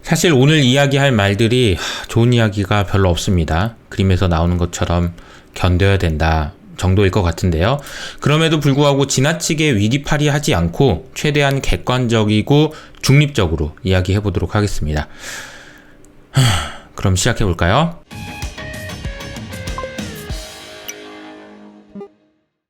사실 오늘 이야기할 말들이 좋은 이야기가 별로 없습니다. 그림에서 나오는 것처럼 견뎌야 된다 정도일 것 같은데요. 그럼에도 불구하고 지나치게 위기팔이하지 않고 최대한 객관적이고 중립적으로 이야기해 보도록 하겠습니다. 그럼 시작해 볼까요?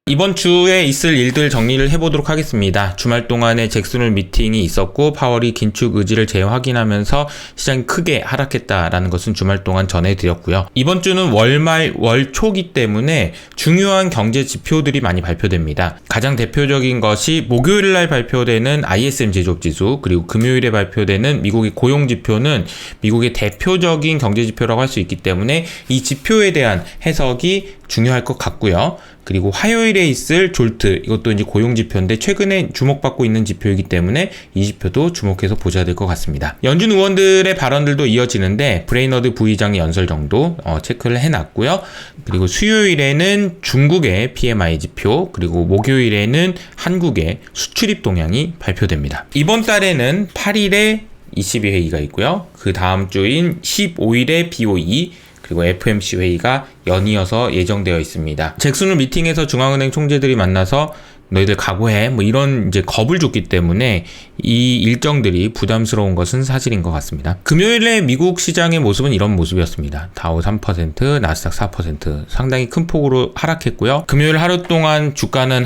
이번 주에 있을 일들 정리를 해보도록 하겠습니다. 주말 동안에 잭슨홀 미팅이 있었고 파월이 긴축 의지를 재확인하면서 시장이 크게 하락했다라는 것은 주말 동안 전해드렸고요. 이번 주는 월말 월초기 때문에 중요한 경제 지표들이 많이 발표됩니다. 가장 대표적인 것이 목요일날 발표되는 ISM 제조업지수, 그리고 금요일에 발표되는 미국의 고용지표는 미국의 대표적인 경제지표라고 할 수 있기 때문에 이 지표에 대한 해석이 중요할 것 같고요. 그리고 화요일에 있을 졸트, 이것도 이제 고용지표인데 최근에 주목받고 있는 지표이기 때문에 이 지표도 주목해서 보셔야 될 것 같습니다. 연준 의원들의 발언들도 이어지는데 브레이너드 부의장의 연설 정도 체크를 해놨고요. 그리고 수요일에는 중국의 PMI 지표, 그리고 목요일에는 한국의 수출입 동향이 발표됩니다. 이번 달에는 8일에 ECB 회의가 있고요. 그 다음 주인 15일에 BOE, 그리고 FMC 회의가 연이어서 예정되어 있습니다. 잭슨홀 미팅에서 중앙은행 총재들이 만나서 너희들 각오해 이런 이제 겁을 줬기 때문에 이 일정들이 부담스러운 것은 사실인 것 같습니다. 금요일에 미국 시장의 모습은 이런 모습이었습니다. 다우 3%, 나스닥 4% 상당히 큰 폭으로 하락했고요. 금요일 하루 동안 주가는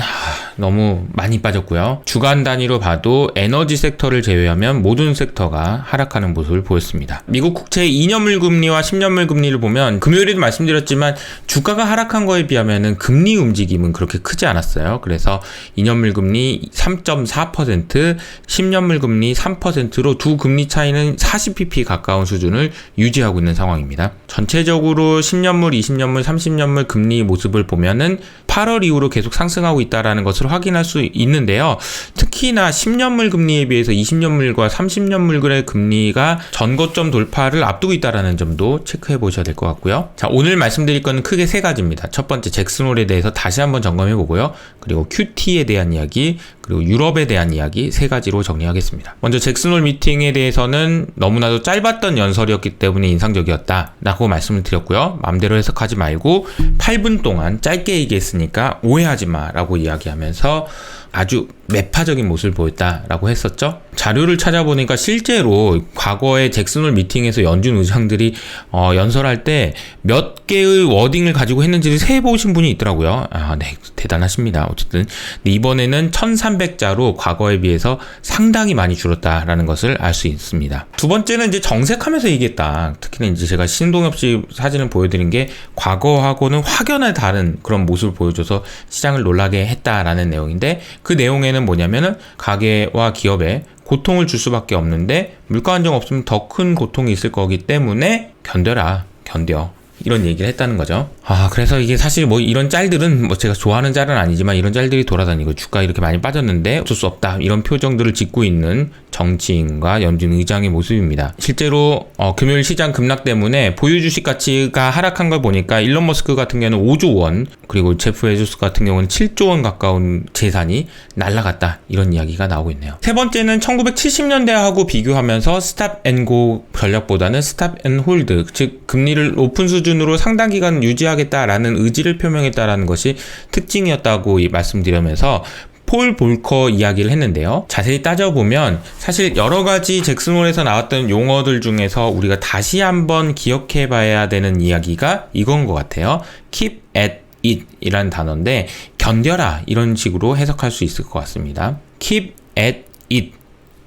너무 많이 빠졌고요. 주간 단위로 봐도 에너지 섹터를 제외하면 모든 섹터가 하락하는 모습을 보였습니다. 미국 국채 2년물 금리와 10년물 금리를 보면 금요일에도 말씀드렸지만 주가가 하락한 거에 비하면 금리 움직임은 그렇게 크지 않았어요. 그래서 2년물 금리 3.4%, 10년물 금리 3%로 두 금리 차이는 40pp 가까운 수준을 유지하고 있는 상황입니다. 전체적으로 10년물, 20년물, 30년물 금리 모습을 보면은 8월 이후로 계속 상승하고 있다는 것을 확인할 수 있는데요. 특히나 10년물 금리에 비해서 20년물과 30년물의 금리가 전고점 돌파를 앞두고 있다는 점도 체크해 보셔야 될 것 같고요. 자, 오늘 말씀드릴 거는 크게 세 가지입니다. 첫 번째, 잭슨홀에 대해서 다시 한번 점검해 보고요. 그리고 QT에 대한 이야기, 그리고 유럽에 대한 이야기 세 가지로 정리하겠습니다. 먼저 잭슨홀 미팅에 대해서는 너무나도 짧았던 연설이었기 때문에 인상적이었다라고 말씀을 드렸고요. 마음대로 해석하지 말고 8분 동안 짧게 얘기했으니까 오해하지 마라고 이야기하면서 아주 매파적인 모습을 보였다라고 했었죠. 자료를 찾아보니까 실제로 과거에 잭슨홀 미팅에서 연준 의장들이 연설할 때 몇 개의 워딩을 가지고 했는지를 세보신 분이 있더라고요. 네, 대단하십니다. 어쨌든 이번에는 1300자로 과거에 비해서 상당히 많이 줄었다라는 것을 알 수 있습니다. 두 번째는 이제 정색하면서 얘기했다. 특히나 이제 제가 신동엽 씨 사진을 보여드린 게 과거하고는 확연히 다른 그런 모습을 보여줘서 시장을 놀라게 했다라는 내용인데, 그 내용에는 뭐냐면은 가게와 기업에 고통을 줄 수밖에 없는데 물가 안정 없으면 더 큰 고통이 있을 거기 때문에 견뎌라, 견뎌. 이런 얘기를 했다는 거죠. 그래서 이게 사실 이런 짤들은 제가 좋아하는 짤은 아니지만 이런 짤들이 돌아다니고 주가 이렇게 많이 빠졌는데 어쩔 수 없다, 이런 표정들을 짓고 있는 정치인과 연준 의장의 모습입니다. 실제로 금요일 시장 급락 때문에 보유 주식 가치가 하락한 걸 보니까 일론 머스크 같은 경우는 5조 원, 그리고 제프 베조스 같은 경우는 7조 원 가까운 재산이 날아갔다, 이런 이야기가 나오고 있네요. 세 번째는 1970년대하고 비교하면서 스탑 앤 고 전략보다는 스탑 앤 홀드, 즉 금리를 높은 수준으로 상당 기간 유지하겠다라는 의지를 표명했다라는 것이 특징이었다고 말씀드리면서 폴 볼커 이야기를 했는데요. 자세히 따져보면 사실 여러 가지 잭슨홀에서 나왔던 용어들 중에서 우리가 다시 한번 기억해 봐야 되는 이야기가 이건 것 같아요. Keep at it 이라는 단어인데 견뎌라, 이런 식으로 해석할 수 있을 것 같습니다. Keep at it,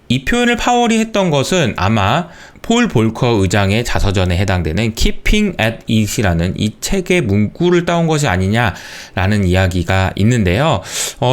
이 표현을 파월이 했던 것은 아마 폴 볼커 의장의 자서전에 해당되는 Keeping at It이라는 이 책의 문구를 따온 것이 아니냐라는 이야기가 있는데요.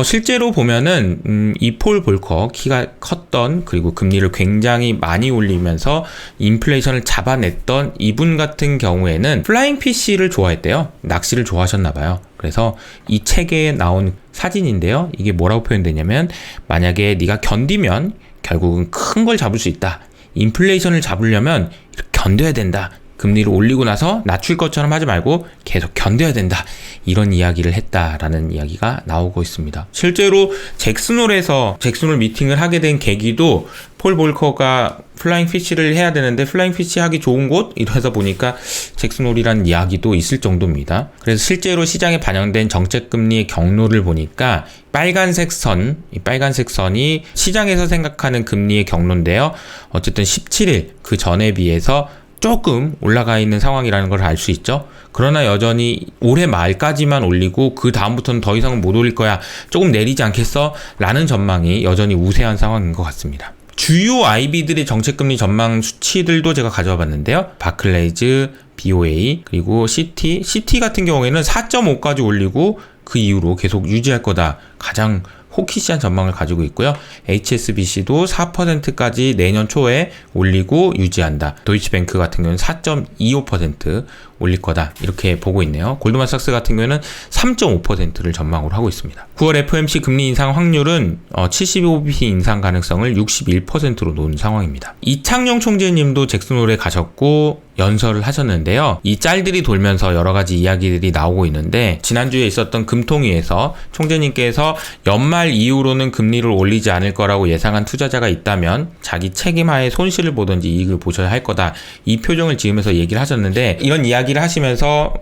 실제로 보면은 이 폴 볼커, 키가 컸던, 그리고 금리를 굉장히 많이 올리면서 인플레이션을 잡아냈던 이분 같은 경우에는 플라잉 PC를 좋아했대요. 낚시를 좋아하셨나 봐요. 그래서 이 책에 나온 사진인데요. 이게 뭐라고 표현되냐면, 만약에 네가 견디면 결국은 큰 걸 잡을 수 있다. 인플레이션을 잡으려면 견뎌야 된다. 금리를 올리고 나서 낮출 것처럼 하지 말고 계속 견뎌야 된다. 이런 이야기를 했다라는 이야기가 나오고 있습니다. 실제로 잭슨홀에서 잭슨홀 미팅을 하게 된 계기도 폴 볼커가 플라잉 피쉬를 해야 되는데 플라잉 피쉬 하기 좋은 곳? 이래서 보니까 잭슨홀이라는 이야기도 있을 정도입니다. 그래서 실제로 시장에 반영된 정책금리의 경로를 보니까 빨간색 선, 이 빨간색 선이 시장에서 생각하는 금리의 경로인데요. 어쨌든 17일 그 전에 비해서 조금 올라가 있는 상황이라는 걸 알 수 있죠. 그러나 여전히 올해 말까지만 올리고 그 다음부터는 더 이상은 못 올릴 거야. 조금 내리지 않겠어? 라는 전망이 여전히 우세한 상황인 것 같습니다. 주요 IB들의 정책금리 전망 수치들도 제가 가져와 봤는데요. 바클레이즈, BOA, 그리고 CT 같은 경우에는 4.5까지 올리고 그 이후로 계속 유지할 거다. 가장 호키시한 전망을 가지고 있고요. HSBC도 4%까지 내년 초에 올리고 유지한다. 도이치뱅크 같은 경우는 4.25% 올릴 거다. 이렇게 보고 있네요. 골드만삭스 같은 경우는 3.5%를 전망으로 하고 있습니다. 9월 FOMC 금리 인상 확률은 75bp 인상 가능성을 61%로 놓은 상황입니다. 이창용 총재님도 잭슨홀에 가셨고 연설을 하셨는데요. 이 짤들이 돌면서 여러 가지 이야기들이 나오고 있는데 지난주에 있었던 금통위에서 총재님께서 연말 이후로는 금리를 올리지 않을 거라고 예상한 투자자가 있다면 자기 책임하에 손실을 보든지 이익을 보셔야 할 거다. 이 표정을 지으면서 얘기를 하셨는데 이런 이야기를 하시면서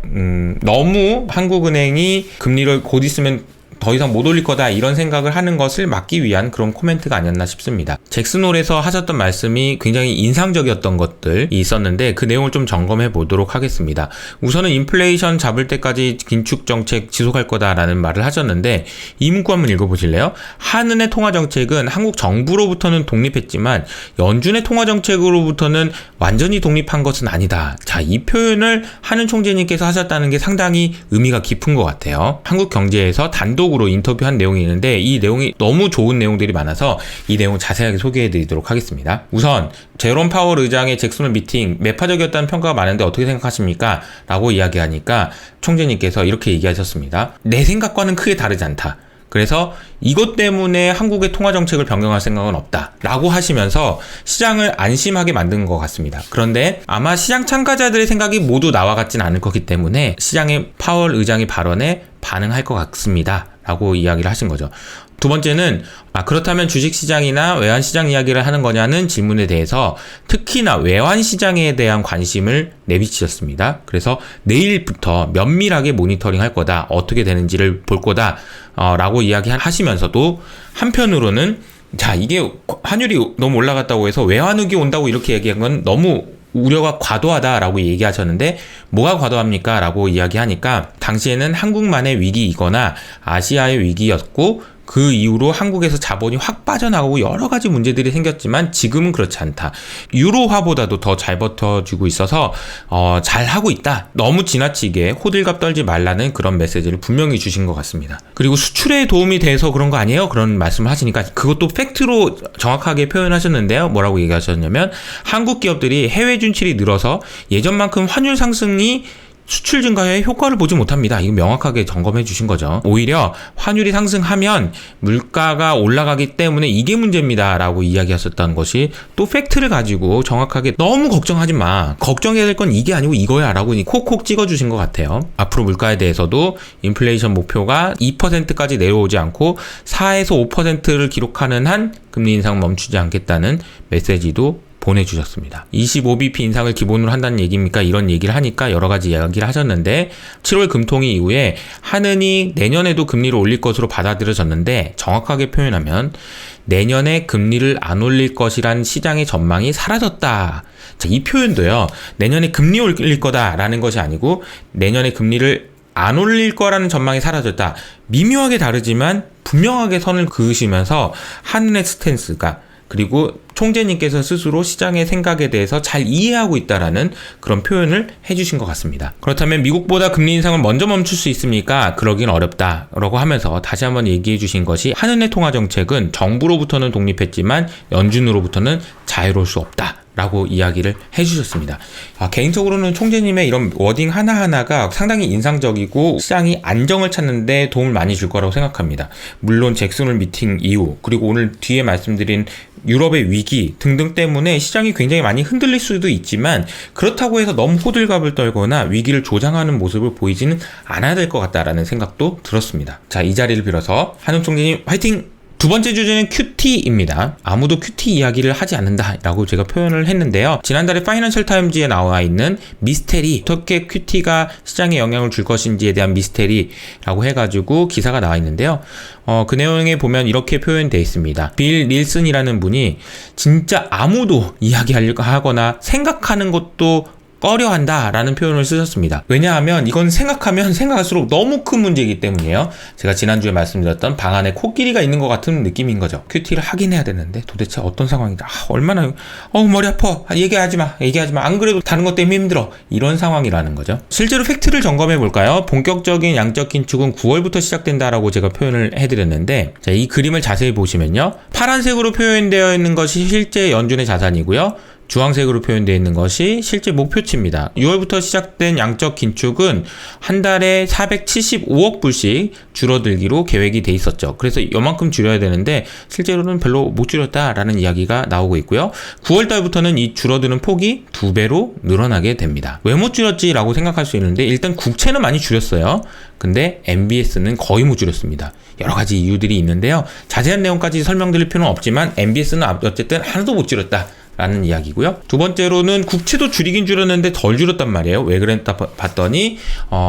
너무 한국은행이 금리를 곧 있으면 더 이상 못 올릴 거다 이런 생각을 하는 것을 막기 위한 그런 코멘트가 아니었나 싶습니다. 잭슨홀에서 하셨던 말씀이 굉장히 인상적이었던 것들이 있었는데 그 내용을 좀 점검해 보도록 하겠습니다. 우선은 인플레이션 잡을 때까지 긴축 정책 지속할 거다라는 말을 하셨는데 이 문구 한번 읽어보실래요? 한은의 통화 정책은 한국 정부로부터는 독립했지만 연준의 통화 정책으로부터는 완전히 독립한 것은 아니다. 자, 이 표현을 한은 총재님께서 하셨다는 게 상당히 의미가 깊은 것 같아요. 한국 경제에서 단독으로 인터뷰한 내용이 있는데 이 내용이 너무 좋은 내용들이 많아서 이 내용을 자세하게 소개해드리도록 하겠습니다. 우선 제롬 파월 의장의 잭슨홀 미팅 매파적이었다는 평가가 많은데 어떻게 생각하십니까? 라고 이야기하니까 총재님께서 이렇게 얘기하셨습니다. 내 생각과는 크게 다르지 않다. 그래서 이것 때문에 한국의 통화정책을 변경할 생각은 없다 라고 하시면서 시장을 안심하게 만든 것 같습니다. 그런데 아마 시장 참가자들의 생각이 모두 나와 같진 않을 거기 때문에 시장의 파월 의장의 발언에 반응할 것 같습니다 라고 이야기를 하신 거죠. 두 번째는 그렇다면 주식시장이나 외환시장 이야기를 하는 거냐는 질문에 대해서 특히나 외환시장에 대한 관심을 내비치셨습니다. 그래서 내일부터 면밀하게 모니터링 할 거다. 어떻게 되는지를 볼 거다. 라고 이야기하시면서도 한편으로는 자, 이게 환율이 너무 올라갔다고 해서 외환위기 온다고 이렇게 얘기한 건 너무 우려가 과도하다라고 얘기하셨는데 뭐가 과도합니까? 라고 이야기하니까 당시에는 한국만의 위기이거나 아시아의 위기였고 그 이후로 한국에서 자본이 확 빠져나가고 여러 가지 문제들이 생겼지만 지금은 그렇지 않다. 유로화보다도 더 잘 버텨주고 있어서 잘 하고 있다. 너무 지나치게 호들갑 떨지 말라는 그런 메시지를 분명히 주신 것 같습니다. 그리고 수출에 도움이 돼서 그런 거 아니에요? 그런 말씀을 하시니까 그것도 팩트로 정확하게 표현하셨는데요. 뭐라고 얘기하셨냐면 한국 기업들이 해외 진출이 늘어서 예전만큼 환율 상승이 수출 증가에 효과를 보지 못합니다. 이거 명확하게 점검해 주신 거죠. 오히려 환율이 상승하면 물가가 올라가기 때문에 이게 문제입니다 라고 이야기하셨던 것이 또 팩트를 가지고 정확하게 너무 걱정하지 마. 걱정해야 될 건 이게 아니고 이거야 라고 콕콕 찍어주신 것 같아요. 앞으로 물가에 대해서도 인플레이션 목표가 2%까지 내려오지 않고 4에서 5%를 기록하는 한 금리 인상 멈추지 않겠다는 메시지도 보내주셨습니다. 25bp 인상을 기본으로 한다는 얘기입니까? 이런 얘기를 하니까 여러 가지 이야기를 하셨는데 7월 금통위 이후에 한은이 내년에도 금리를 올릴 것으로 받아들여졌는데 정확하게 표현하면 내년에 금리를 안 올릴 것이란 시장의 전망이 사라졌다. 자, 이 표현도요. 내년에 금리 올릴 거다라는 것이 아니고 내년에 금리를 안 올릴 거라는 전망이 사라졌다. 미묘하게 다르지만 분명하게 선을 그으시면서 한은의 스탠스가 그리고 총재님께서 스스로 시장의 생각에 대해서 잘 이해하고 있다라는 그런 표현을 해주신 것 같습니다. 그렇다면 미국보다 금리 인상을 먼저 멈출 수 있습니까? 그러긴 어렵다라고 하면서 다시 한번 얘기해 주신 것이 한은의 통화정책은 정부로부터는 독립했지만 연준으로부터는 자유로울 수 없다. 라고 이야기를 해주셨습니다. 개인적으로는 총재님의 이런 워딩 하나하나가 상당히 인상적이고 시장이 안정을 찾는데 도움을 많이 줄 거라고 생각합니다. 물론 잭슨홀 미팅 이후 그리고 오늘 뒤에 말씀드린 유럽의 위기 등등 때문에 시장이 굉장히 많이 흔들릴 수도 있지만 그렇다고 해서 너무 호들갑을 떨거나 위기를 조장하는 모습을 보이지는 않아야 될 것 같다라는 생각도 들었습니다. 자, 이 자리를 빌어서 한웅 총재님 화이팅! 두 번째 주제는 QT입니다. 아무도 QT 이야기를 하지 않는다라고 제가 표현을 했는데요. 지난달에 파이낸셜 타임즈에 나와 있는 미스테리, 어떻게 QT가 시장에 영향을 줄 것인지에 대한 미스테리라고 해가지고 기사가 나와 있는데요. 그 내용에 보면 이렇게 표현되어 있습니다. 빌 닐슨이라는 분이 진짜 아무도 이야기하려고 하거나 생각하는 것도 꺼려한다 라는 표현을 쓰셨습니다. 왜냐하면 이건 생각하면 생각할수록 너무 큰 문제이기 때문이에요. 제가 지난주에 말씀드렸던 방 안에 코끼리가 있는 것 같은 느낌인 거죠. 큐티를 하긴 해야 되는데 도대체 어떤 상황이다. 얼마나 머리 아파. 얘기하지 마. 안 그래도 다른 것 때문에 힘들어. 이런 상황이라는 거죠. 실제로 팩트를 점검해 볼까요? 본격적인 양적 긴축은 9월부터 시작된다라고 제가 표현을 해드렸는데, 자, 이 그림을 자세히 보시면요. 파란색으로 표현되어 있는 것이 실제 연준의 자산이고요. 주황색으로 표현되어 있는 것이 실제 목표치입니다. 6월부터 시작된 양적 긴축은 한 달에 475억 불씩 줄어들기로 계획이 돼 있었죠. 그래서 이만큼 줄여야 되는데 실제로는 별로 못 줄였다라는 이야기가 나오고 있고요. 9월 달부터는 이 줄어드는 폭이 2배로 늘어나게 됩니다. 왜 못 줄였지라고 생각할 수 있는데 일단 국채는 많이 줄였어요. 근데 MBS는 거의 못 줄였습니다. 여러 가지 이유들이 있는데요. 자세한 내용까지 설명드릴 필요는 없지만 MBS는 어쨌든 하나도 못 줄였다. 라는 이야기고요. 두 번째로는 국채도 줄이긴 줄였는데 덜 줄였단 말이에요. 왜 그랬다 봤더니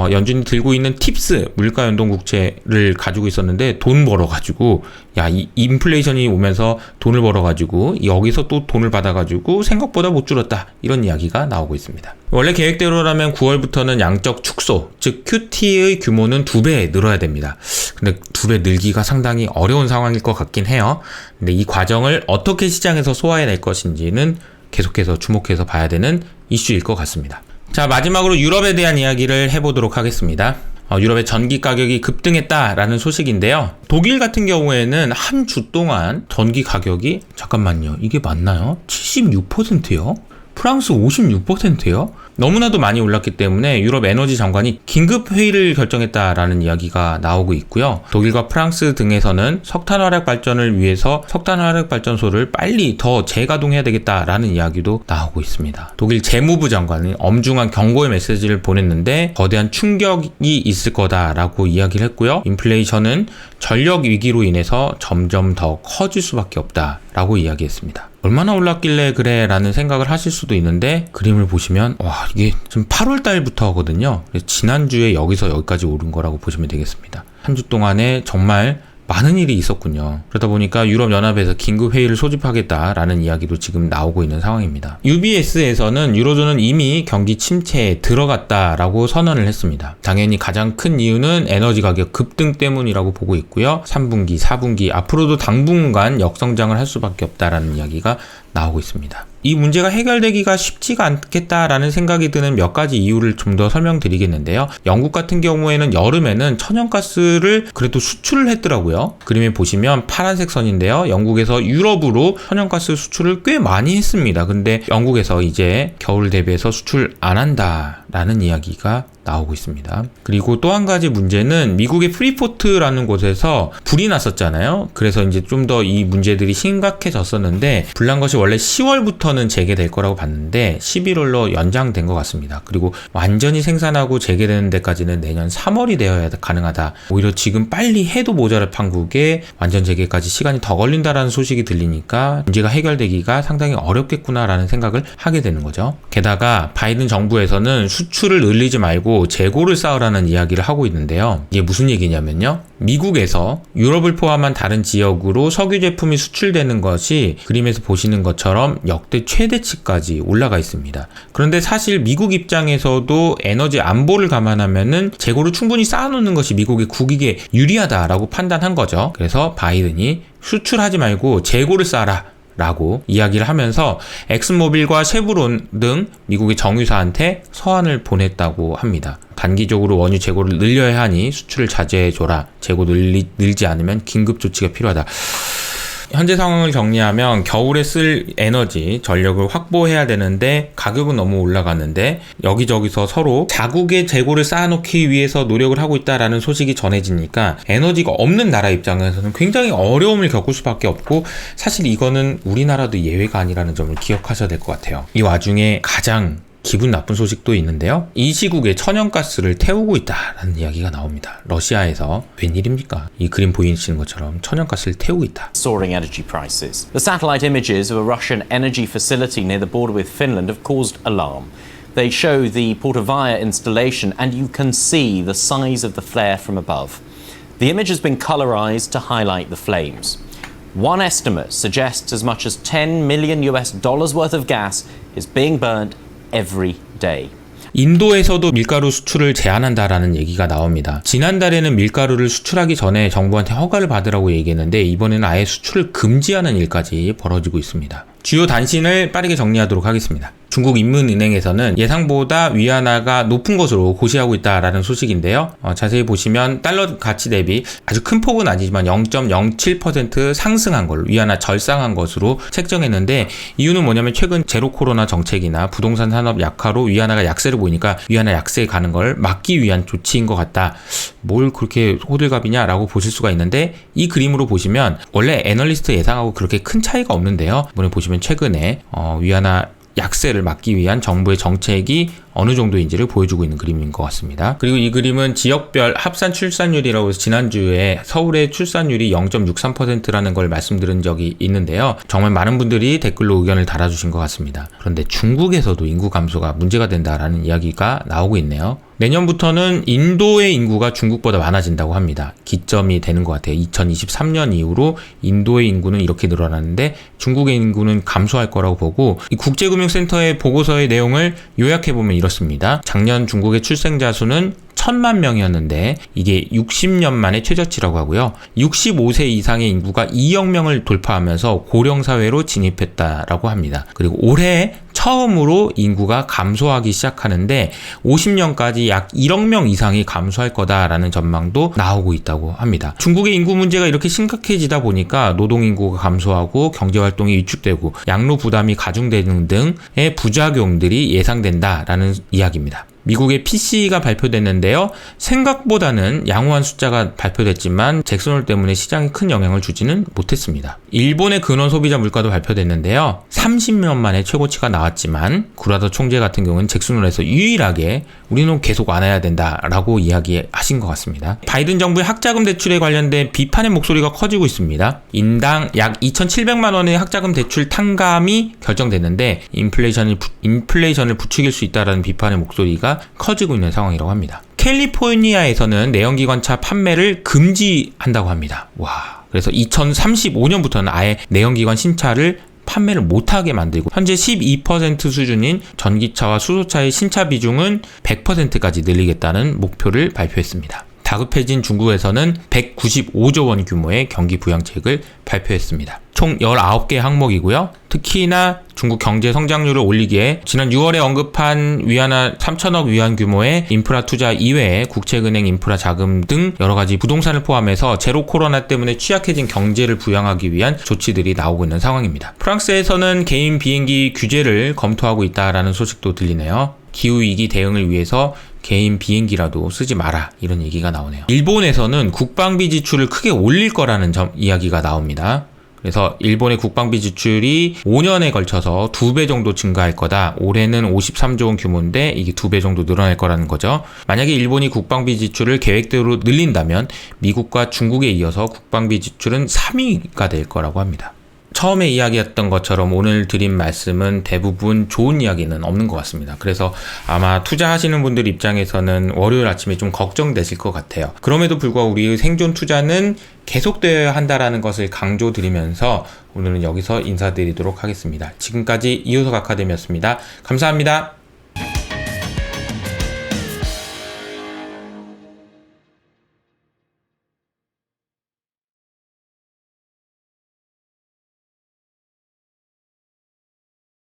연준이 들고 있는 팁스 물가 연동 국채를 가지고 있었는데 돈 벌어가지고 이 인플레이션이 오면서 돈을 벌어가지고 여기서 또 돈을 받아가지고 생각보다 못 줄였다 이런 이야기가 나오고 있습니다. 원래 계획대로라면 9월부터는 양적 축소 즉 QT의 규모는 2배 늘어야 됩니다. 근데 2배 늘기가 상당히 어려운 상황일 것 같긴 해요. 근데 이 과정을 어떻게 시장에서 소화해낼 것인지는 계속해서 주목해서 봐야 되는 이슈일 것 같습니다. 자, 마지막으로 유럽에 대한 이야기를 해보도록 하겠습니다. 유럽의 전기 가격이 급등했다라는 소식인데요. 독일 같은 경우에는 한 주 동안 전기 가격이 잠깐만요. 이게 맞나요? 76%요? 프랑스 56%요? 너무나도 많이 올랐기 때문에 유럽 에너지 장관이 긴급 회의를 결정했다라는 이야기가 나오고 있고요. 독일과 프랑스 등에서는 석탄 화력 발전을 위해서 석탄 화력 발전소를 빨리 더 재가동해야 되겠다라는 이야기도 나오고 있습니다. 독일 재무부 장관이 엄중한 경고의 메시지를 보냈는데 거대한 충격이 있을 거다라고 이야기를 했고요. 인플레이션은 전력 위기로 인해서 점점 더 커질 수밖에 없다라고 이야기했습니다. 얼마나 올랐길래 그래 라는 생각을 하실 수도 있는데 그림을 보시면 이게 지금 8월 달부터거든요. 지난주에 여기서 여기까지 오른 거라고 보시면 되겠습니다. 한 주 동안에 정말 많은 일이 있었군요. 그러다 보니까 유럽연합에서 긴급회의를 소집하겠다라는 이야기도 지금 나오고 있는 상황입니다. UBS에서는 유로존은 이미 경기 침체에 들어갔다라고 선언을 했습니다. 당연히 가장 큰 이유는 에너지 가격 급등 때문이라고 보고 있고요. 3분기, 4분기 앞으로도 당분간 역성장을 할 수밖에 없다라는 이야기가 나오고 있습니다. 이 문제가 해결되기가 쉽지가 않겠다라는 생각이 드는 몇 가지 이유를 좀 더 설명드리겠는데요. 영국 같은 경우에는 여름에는 천연가스를 그래도 수출을 했더라고요. 그림에 보시면 파란색 선인데요. 영국에서 유럽으로 천연가스 수출을 꽤 많이 했습니다. 근데 영국에서 이제 겨울 대비해서 수출 안 한다라는 이야기가 나오고 있습니다. 그리고 또 한 가지 문제는 미국의 프리포트라는 곳에서 불이 났었잖아요. 그래서 이제 좀 더 이 문제들이 심각해졌었는데 불난 것이 원래 10월부터는 재개될 거라고 봤는데 11월로 연장된 것 같습니다. 그리고 완전히 생산하고 재개되는 데까지는 내년 3월이 되어야 가능하다. 오히려 지금 빨리 해도 모자랄 판국에 완전 재개까지 시간이 더 걸린다라는 소식이 들리니까 문제가 해결되기가 상당히 어렵겠구나라는 생각을 하게 되는 거죠. 게다가 바이든 정부에서는 수출을 늘리지 말고 재고를 쌓으라는 이야기를 하고 있는데요. 이게 무슨 얘기냐면요. 미국에서 유럽을 포함한 다른 지역으로 석유 제품이 수출되는 것이 그림에서 보시는 것처럼 역대 최대치까지 올라가 있습니다. 그런데 사실 미국 입장에서도 에너지 안보를 감안하면은 재고를 충분히 쌓아놓는 것이 미국의 국익에 유리하다라고 판단한 거죠. 그래서 바이든이 수출하지 말고 재고를 쌓아라 라고 이야기를 하면서 엑슨모빌과 쉐브론 등 미국의 정유사한테 서한을 보냈다고 합니다. 단기적으로 원유 재고를 늘려야 하니 수출을 자제해줘라. 재고 늘지 않으면 긴급 조치가 필요하다. 현재 상황을 정리하면 겨울에 쓸 에너지, 전력을 확보해야 되는데 가격은 너무 올라갔는데 여기저기서 서로 자국의 재고를 쌓아놓기 위해서 노력을 하고 있다라는 소식이 전해지니까 에너지가 없는 나라 입장에서는 굉장히 어려움을 겪을 수밖에 없고, 사실 이거는 우리나라도 예외가 아니라는 점을 기억하셔야 될 것 같아요. 이 와중에 가장 기분 나쁜 소식도 있는데요. 이 시국에 천연가스를 태우고 있다라는 이야기가 나옵니다. 러시아에서 웬일입니까? 이 그림 보이시는 것처럼 천연가스를 태우고 있다. Soaring energy prices. The satellite images of a Russian energy facility near the border with Finland have caused alarm. They show the Portovaya installation and you can see the size of the flare from above. The image has been colorized to highlight the flames. One estimate suggests as much as $10 million worth of gas is being burned every day. 인도에서도 밀가루 수출을 제한한다라는 얘기가 나옵니다. 지난달에는 밀가루를 수출하기 전에 정부한테 허가를 받으라고 얘기했는데 이번에는 아예 수출을 금지하는 일까지 벌어지고 있습니다. 주요 단신을 빠르게 정리하도록 하겠습니다. 중국 인민은행에서는 예상보다 위안화가 높은 것으로 고시하고 있다라는 소식인데요. 자세히 보시면 달러 가치 대비 아주 큰 폭은 아니지만 0.07% 상승한 걸로, 위안화 절상한 것으로 책정했는데, 이유는 뭐냐면 최근 제로 코로나 정책이나 부동산 산업 약화로 위안화가 약세를 보이니까 위안화 약세에 가는 걸 막기 위한 조치인 것 같다. 뭘 그렇게 호들갑이냐라고 보실 수가 있는데, 이 그림으로 보시면 원래 애널리스트 예상하고 그렇게 큰 차이가 없는데요. 이번에 보시면 최근에 위안화 약세를 막기 위한 정부의 정책이 어느 정도인지를 보여주고 있는 그림인 것 같습니다. 그리고 이 그림은 지역별 합산 출산율이라고 해서 지난주에 서울의 출산율이 0.63%라는 걸 말씀드린 적이 있는데요. 정말 많은 분들이 댓글로 의견을 달아주신 것 같습니다. 그런데 중국에서도 인구 감소가 문제가 된다라는 이야기가 나오고 있네요. 내년부터는 인도의 인구가 중국보다 많아진다고 합니다. 기점이 되는 것 같아요. 2023년 이후로 인도의 인구는 이렇게 늘어났는데 중국의 인구는 감소할 거라고 보고, 이 국제금융센터의 보고서의 내용을 요약해보면 이렇습니다. 작년 중국의 출생자 수는 1000만 명이었는데 이게 60년 만에 최저치라고 하고요. 65세 이상의 인구가 2억 명을 돌파하면서 고령사회로 진입했다라고 합니다. 그리고 올해 처음으로 인구가 감소하기 시작하는데 50년까지 약 1억 명 이상이 감소할 거다라는 전망도 나오고 있다고 합니다. 중국의 인구 문제가 이렇게 심각해지다 보니까 노동인구가 감소하고 경제활동이 위축되고 양로 부담이 가중되는 등의 부작용들이 예상된다라는 이야기입니다. 미국의 PCE가 발표됐는데요. 생각보다는 양호한 숫자가 발표됐지만 잭슨홀 때문에 시장에 큰 영향을 주지는 못했습니다. 일본의 근원 소비자 물가도 발표됐는데요. 30년 만에 최고치가 나왔지만 구라더 총재 같은 경우는 잭슨홀에서 유일하게 우리는 계속 완화해야 된다라고 이야기하신 것 같습니다. 바이든 정부의 학자금 대출에 관련된 비판의 목소리가 커지고 있습니다. 인당 약 2,700만 원의 학자금 대출 탕감이 결정됐는데 인플레이션을 부추길 수 있다는 비판의 목소리가 커지고 있는 상황이라고 합니다. 캘리포니아에서는 내연기관차 판매를 금지한다고 합니다. 와, 그래서 2035년부터는 아예 내연기관 신차를 판매를 못하게 만들고, 현재 12% 수준인 전기차와 수소차의 신차 비중은 100%까지 늘리겠다는 목표를 발표했습니다. 다급해진 중국에서는 195조 원 규모의 경기 부양책을 발표했습니다. 총 19개 항목이고요. 특히나 중국 경제 성장률을 올리기에 지난 6월에 언급한 위안화 3천억 위안 규모의 인프라 투자 이외에 국책은행 인프라 자금 등 여러 가지 부동산을 포함해서 제로 코로나 때문에 취약해진 경제를 부양하기 위한 조치들이 나오고 있는 상황입니다. 프랑스에서는 개인 비행기 규제를 검토하고 있다라는 소식도 들리네요. 기후위기 대응을 위해서 개인 비행기라도 쓰지 마라, 이런 얘기가 나오네요. 일본에서는 국방비 지출을 크게 올릴 거라는 이야기가 나옵니다. 그래서 일본의 국방비 지출이 5년에 걸쳐서 2배 정도 증가할 거다. 올해는 53조 원 규모인데 이게 2배 정도 늘어날 거라는 거죠. 만약에 일본이 국방비 지출을 계획대로 늘린다면 미국과 중국에 이어서 국방비 지출은 3위가 될 거라고 합니다. 처음에 이야기했던 것처럼 오늘 드린 말씀은 대부분 좋은 이야기는 없는 것 같습니다. 그래서 아마 투자하시는 분들 입장에서는 월요일 아침에 좀 걱정되실 것 같아요. 그럼에도 불구하고 우리의 생존 투자는 계속되어야 한다라는 것을 강조드리면서 오늘은 여기서 인사드리도록 하겠습니다. 지금까지 이효석 아카데미였습니다. 감사합니다.